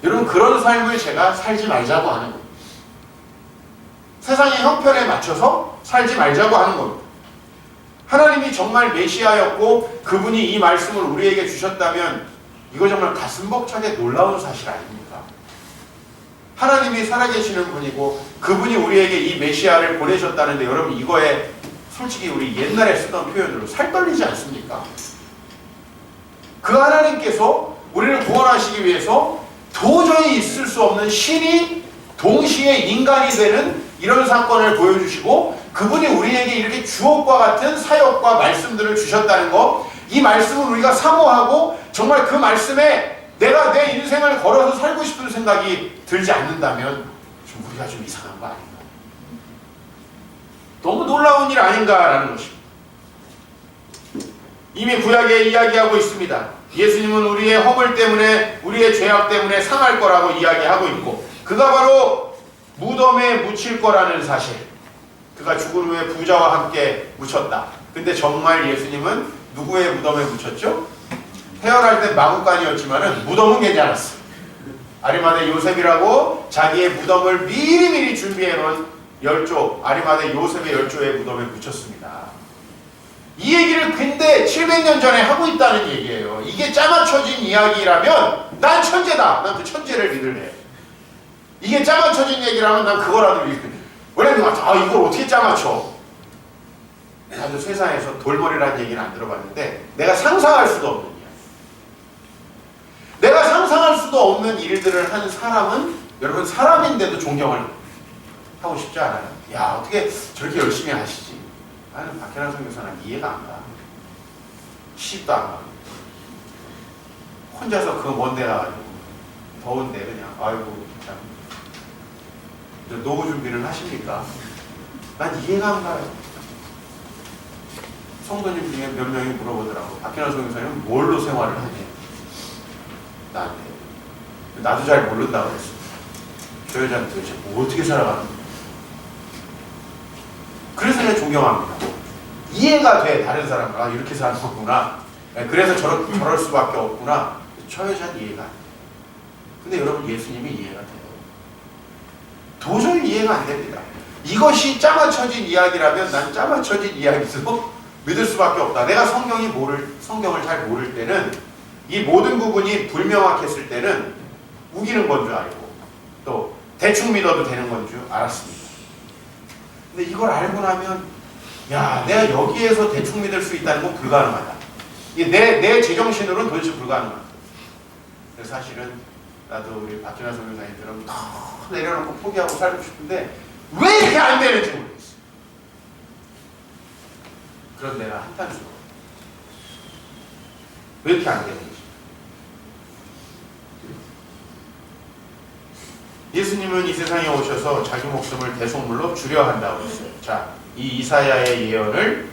여러분 그런 삶을 제가 살지 말자고 하는 겁니다. 세상의 형편에 맞춰서 살지 말자고 하는 겁니다. 하나님이 정말 메시아였고 그분이 이 말씀을 우리에게 주셨다면 이거 정말 가슴 벅차게 놀라운 사실 아닙니까? 하나님이 살아계시는 분이고 그분이 우리에게 이 메시아를 보내셨다는데 여러분 이거에 솔직히 우리 옛날에 쓰던 표현으로 살 떨리지 않습니까? 그 하나님께서 우리를 구원하시기 위해서 도저히 있을 수 없는 신이 동시에 인간이 되는 이런 사건을 보여주시고 그분이 우리에게 이렇게 주옥과 같은 사역과 말씀들을 주셨다는 것, 이 말씀을 우리가 사모하고 정말 그 말씀에 내가 내 인생을 걸어서 살고 싶은 생각이 들지 않는다면 좀 우리가 좀 이상한 거 아닌가? 너무 놀라운 일 아닌가라는 것입니다. 이미 구약에 이야기하고 있습니다. 예수님은 우리의 허물 때문에 우리의 죄악 때문에 상할 거라고 이야기하고 있고 그가 바로 무덤에 묻힐 거라는 사실. 그가 죽은 후에 부자와 함께 묻혔다. 근데 정말 예수님은 누구의 무덤에 묻혔죠? 태어날 때 마구간이었지만은 무덤은 괜찮았어. 아리마대 요셉이라고 자기의 무덤을 미리미리 준비해 놓은 열조, 아리마대 요셉의 열조의 무덤에 묻혔습니다. 이 얘기를 근데 700년 전에 하고 있다는 얘기예요. 이게 짜맞춰진 이야기라면 난 천재다. 난 그 천재를 믿을래. 이게 짜맞춰진 얘기라면 난 그거라도 믿을래. 왜냐면 이걸 어떻게 짜맞춰? 나도 세상에서 돌머리라는 얘기는 안 들어봤는데 내가 상상할 수도 없는 이야기. 내가 상상할 수도 없는 일들을 한 사람은 여러분 사람인데도 존경을 하고 싶지 않아요? 야 어떻게 저렇게 열심히 하시지? 나는 박현환 선교사는 이해가 안 가. 시집도 안 가. 혼자서 그 먼 데 가가지고 더운데 그냥 아이고 참 노후 준비는 하십니까? 난 이해가 안 가요. 성도님 중에 몇 명이 물어보더라고. 박현아 선교사님은 뭘로 생활을 하냐? 나한테. 나도 잘 모른다고 그랬어. 저 여자는 도대체 뭐 어떻게 살아가는 거야? 그래서 내가 존경합니다. 이해가 돼. 다른 사람과 이렇게 사는 거구나. 그래서 저럴 수밖에 없구나. 저 여자는 이해가 안 돼. 근데 여러분, 예수님이 이해가 돼요. 도저히 이해가 안 됩니다. 이것이 짜맞춰진 이야기라면 난 짜맞춰진 이야기도 믿을 수밖에 없다. 내가 성경을 잘 모를 때는, 이 모든 부분이 불명확했을 때는 우기는 건 줄 알고 또 대충 믿어도 되는 건 줄 알았습니다. 근데 이걸 알고 나면 야, 내가 여기에서 대충 믿을 수 있다는 건 불가능하다. 이게 내 제정신으로는 도대체 불가능하다. 그래서 사실은 나도 우리 박진아 선교사님처럼 더 내려놓고 포기하고 살고 싶은데 왜 이렇게 안 되는지 모르겠어. 그런 내가 한탄스러워. 왜 이렇게 안 되는지. 예수님은 이 세상에 오셔서 자기 목숨을 대속물로 주려 한다고 했어요. 자, 이 이사야의 예언을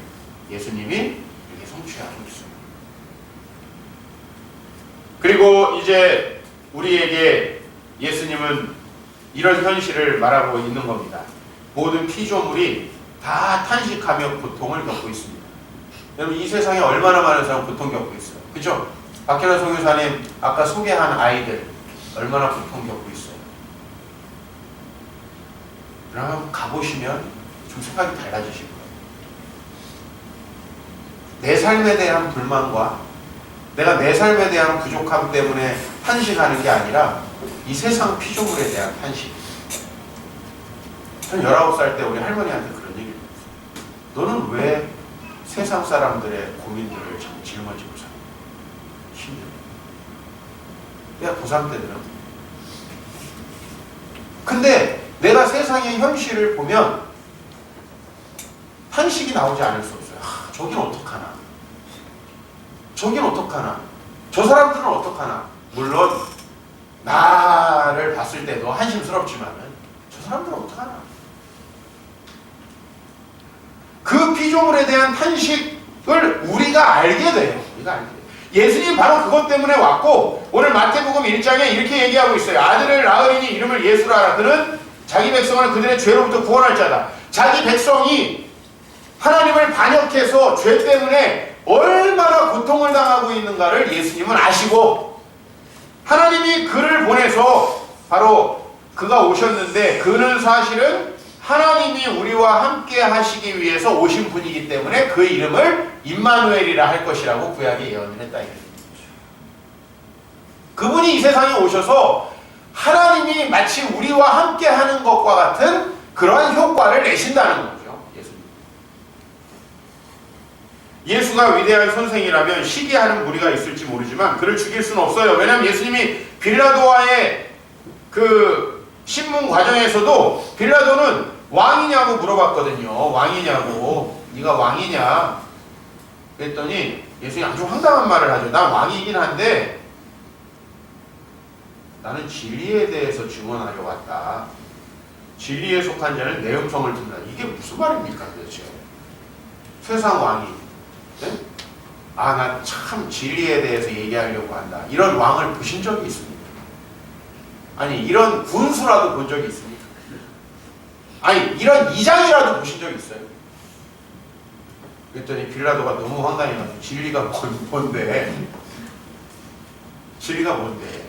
예수님이 이렇게 성취하고 있어요. 그리고 이제 우리에게 예수님은 이런 현실을 말하고 있는 겁니다. 모든 피조물이 다 탄식하며 고통을 겪고 있습니다. 여러분, 이 세상에 얼마나 많은 사람 고통 겪고 있어요. 그죠? 박현아 선교사님 아까 소개한 아이들 얼마나 고통 겪고 있어요. 그러면 가보시면 좀 생각이 달라지실 거예요. 내 삶에 대한 불만과 내가 내 삶에 대한 부족함 때문에 탄식하는 게 아니라 이 세상 피조물에 대한 탄식. 전 19살 때 우리 할머니한테 그런 얘기를 했어요. 너는 왜 세상 사람들의 고민들을 짊어지고 살아? 힘들어. 내가 고3 때 들었는데. 근데 내가 세상의 현실을 보면 탄식이 나오지 않을 수 없어요. 저긴 어떡하나? 저긴 어떡하나? 저 사람들은 어떡하나? 물론 나를 봤을 때도 한심스럽지만은 저 사람들은 어떡하나? 그 피조물에 대한 탄식을 우리가 알게 돼요. 우리가 알게 돼요. 예수님 바로 그것 때문에 왔고, 오늘 마태복음 1장에 이렇게 얘기하고 있어요. 아들을 낳으리니 이름을 예수라 하라. 그는 자기 백성을 그들의 죄로부터 구원할 자다. 자기 백성이 하나님을 반역해서 죄 때문에 얼마나 고통을 당하고 있는가를 예수님은 아시고, 하나님이 그를 보내서 바로 그가 오셨는데, 그는 사실은 하나님이 우리와 함께 하시기 위해서 오신 분이기 때문에 그 이름을 임마누엘이라 할 것이라고 구약에 예언을 했다. 그분이 이 세상에 오셔서 하나님이 마치 우리와 함께 하는 것과 같은 그러한 효과를 내신다는 거죠. 예수가 위대한 선생이라면 시기하는 무리가 있을지 모르지만 그를 죽일 수는 없어요. 왜냐하면 예수님이 빌라도와의 그 신문 과정에서도 빌라도는 왕이냐고 물어봤거든요. 왕이냐고. 네가 왕이냐? 그랬더니 예수님이 아주 황당한 말을 하죠. 난 왕이긴 한데 나는 진리에 대해서 증언하려 왔다. 진리에 속한 자는 내 음성을 듣는다. 이게 무슨 말입니까 도대체? 세상 왕이. 네? 아, 나 참 진리에 대해서 얘기하려고 한다. 이런 왕을 보신 적이 있습니까? 아니, 이런 군수라도 본 적이 있습니까? 아니, 이런 이장이라도 보신 적이 있어요? 그랬더니 빌라도가 너무 황당해가지고 진리가 뭔데? 진리가 뭔데?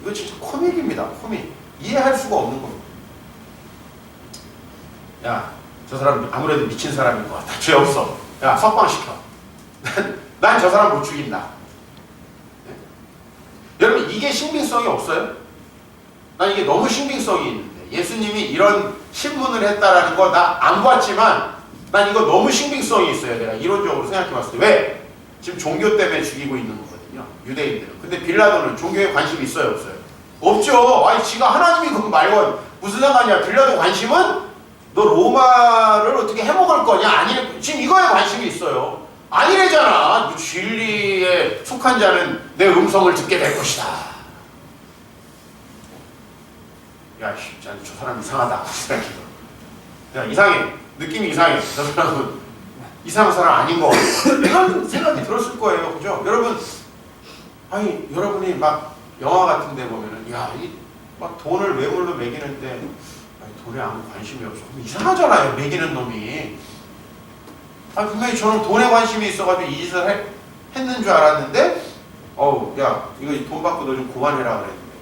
이거 진짜 코믹입니다. 코믹. 이해할 수가 없는 겁니다. 야, 저 사람 아무래도 미친 사람인 것 같아. 죄 없어. 야, 석방시켜. 난 저 사람 못 죽인다. 네? 여러분, 이게 신빙성이 없어요? 난 이게 너무 신빙성이 있는데, 예수님이 이런 신문을 했다라는 거 나 안 봤지만 난 이거 너무 신빙성이 있어요. 내가 이론적으로 생각해 봤을 때. 왜? 지금 종교 때문에 죽이고 있는 거거든요. 유대인들은. 근데 빌라도는 종교에 관심이 있어요, 없어요? 없죠. 아니, 지가 하나님이 그 말건 무슨 상관이야. 빌라도 관심은 너 로마를 어떻게 해먹을 거냐? 아니, 지금 이거에 관심이 있어요. 아니래잖아. 진리에 속한 자는 내 음성을 듣게 될 것이다. 야, 저 사람 이상하다 생각해요. 그냥 이상해. 느낌이 이상해. 저 사람은 이상한 사람 아닌 거 이런 생각이 들었을 거예요. 그죠? 여러분, 아니 여러분이 막 영화 같은 데 보면은 막 돈을 외물로 매기는데 아니, 돈에 아무 관심이 없어. 이상하잖아요. 매기는 놈이. 분명히 저는 돈에 관심이 있어가지고 이 짓을 했는 줄 알았는데 야 이거 돈 받고 너 좀 그만해라 그랬는데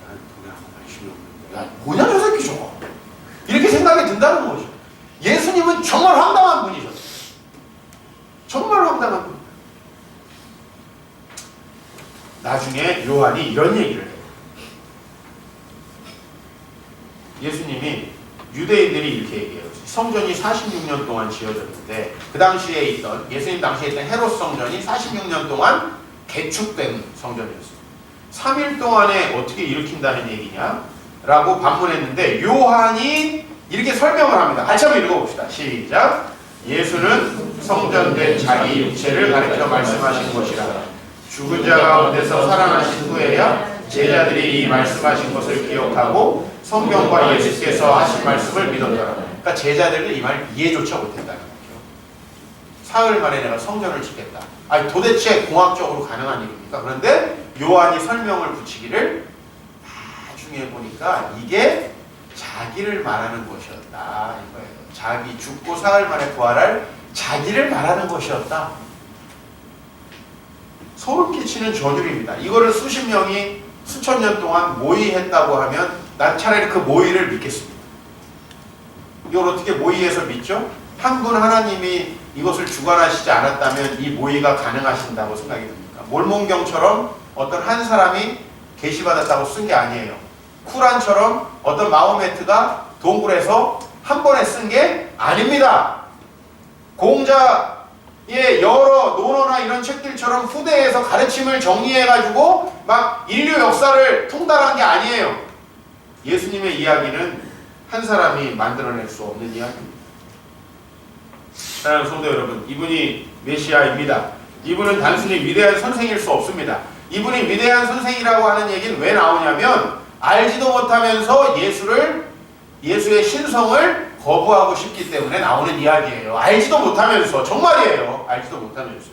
난 돈에 아무 관심이 없는데 야 뭐냐 저 새끼 저거 이렇게 생각이 든다는 거죠. 예수님은 정말 황당한 분이셨어요. 정말 황당한 분. 나중에 요한이 이런 얘기를 해요. 예수님이 유대인들이 이렇게 얘기해요. 성전이 46년 동안 지어졌는데 그 당시에 있던 예수님 당시에 있던 헤롯 성전이 46년 동안 개축된 성전이었어요. 3일 동안에 어떻게 일으킨다는 얘기냐? 라고 반문했는데 요한이 이렇게 설명을 합니다. 같이 한번 읽어봅시다. 시작. 예수는 성전된 자기 육체를 가리켜 말씀하신 것이라. 죽은 자 가운데서 살아나신 후에야 제자들이 이 말씀하신 것을 기억하고 성경과 예수께서 하신 말씀을 믿었더라. 그러니까 제자들은 이 말 이해조차 못했다는 거죠. 사흘 만에 내가 성전을 짓겠다. 아니 도대체 공학적으로 가능한 일입니까? 그런데 요한이 설명을 붙이기를 나중에 보니까 이게 자기를 말하는 것이었다 이거예요. 자기 죽고 사흘 만에 부활할 자기를 말하는 것이었다. 소름 끼치는 저주입니다. 이거를 수십 명이 수천 년 동안 모의했다고 하면 난 차라리 그 모의를 믿겠습니다. 이걸 어떻게 모의해서 믿죠? 한 분 하나님이 이것을 주관하시지 않았다면 이 모의가 가능하신다고 생각이 듭니까? 몰몬경처럼 어떤 한 사람이 계시받았다고 쓴 게 아니에요. 쿠란처럼 어떤 마호메트가 동굴에서 한 번에 쓴 게 아닙니다. 공자의 여러 논어나 이런 책들처럼 후대에서 가르침을 정리해가지고 막 인류 역사를 통달한 게 아니에요. 예수님의 이야기는 한 사람이 만들어낼 수 없는 이야기입니다. 사랑하는 성도 여러분, 이분이 메시아입니다. 이분은 단순히 위대한 선생일 수 없습니다. 이분이 위대한 선생이라고 하는 얘기는 왜 나오냐면 알지도 못하면서 예수의 신성을 거부하고 싶기 때문에 나오는 이야기예요. 알지도 못하면서, 정말이에요. 알지도 못하면서.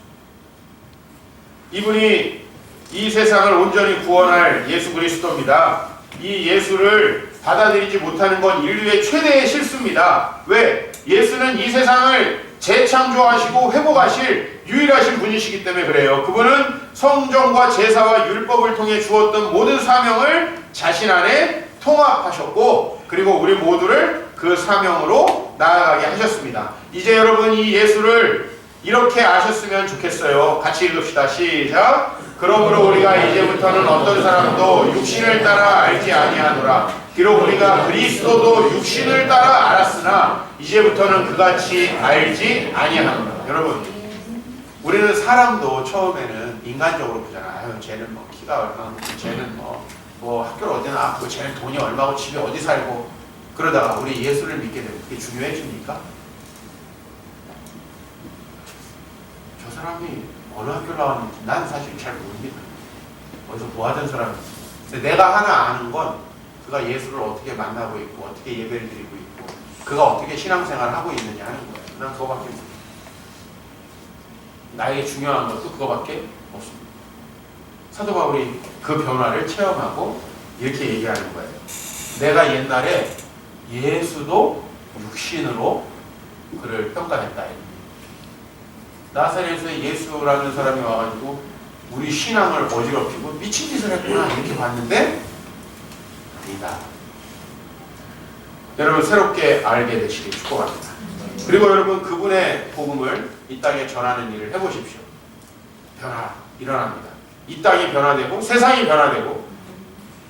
이분이 이 세상을 온전히 구원할 예수 그리스도입니다. 이 예수를 받아들이지 못하는 건 인류의 최대의 실수입니다. 왜? 예수는 이 세상을 재창조하시고 회복하실 유일하신 분이시기 때문에 그래요. 그분은 성전과 제사와 율법을 통해 주었던 모든 사명을 자신 안에 통합하셨고 그리고 우리 모두를 그 사명으로 나아가게 하셨습니다. 이제 여러분 이 예수를 이렇게 아셨으면 좋겠어요. 같이 읽읍시다. 시작. 그러므로 우리가 이제부터는 어떤 사람도 육신을 따라 알지 아니하노라. 비록 우리가 그리스도도 육신을 따라 알았으나 이제부터는 그같이 알지 아니하노라. 여러분, 우리는 사람도 처음에는 인간적으로 보잖아요. 쟤는 뭐 키가 얼마고, 쟤는 뭐 학교를 어디 나왔고, 쟤는 돈이 얼마고, 집에 어디 살고. 그러다가 우리 예수를 믿게 되면 그게 중요해집니까? 저 사람이 어느 학교 나왔는지 난 사실 잘 모릅니다. 어디서 뭐 하던 사람인지. 근데 내가 하나 아는 건 그가 예수를 어떻게 만나고 있고 어떻게 예배를 드리고 있고 그가 어떻게 신앙생활을 하고 있느냐 하는 거예요. 난 그거밖에 모릅니다. 나에게 중요한 것도 그거밖에 없습니다. 사도 바울이 그 변화를 체험하고 이렇게 얘기하는 거예요. 내가 옛날에 예수도 육신으로 그를 평가했다. 나사렛에서 예수라는 사람이 와가지고 우리 신앙을 어지럽히고 미친 짓을 했구나 이렇게 봤는데 아니다. 여러분 새롭게 알게 되시길 축복합니다. 그리고 여러분 그분의 복음을 이 땅에 전하는 일을 해보십시오. 변화 일어납니다. 이 땅이 변화되고 세상이 변화되고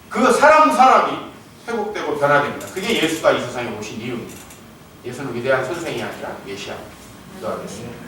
그 사람이 회복되고 변화됩니다. 그게 예수가 이 세상에 오신 이유입니다. 예수는 위대한 선생이 아니라 메시아입니다. 기도하겠습니다.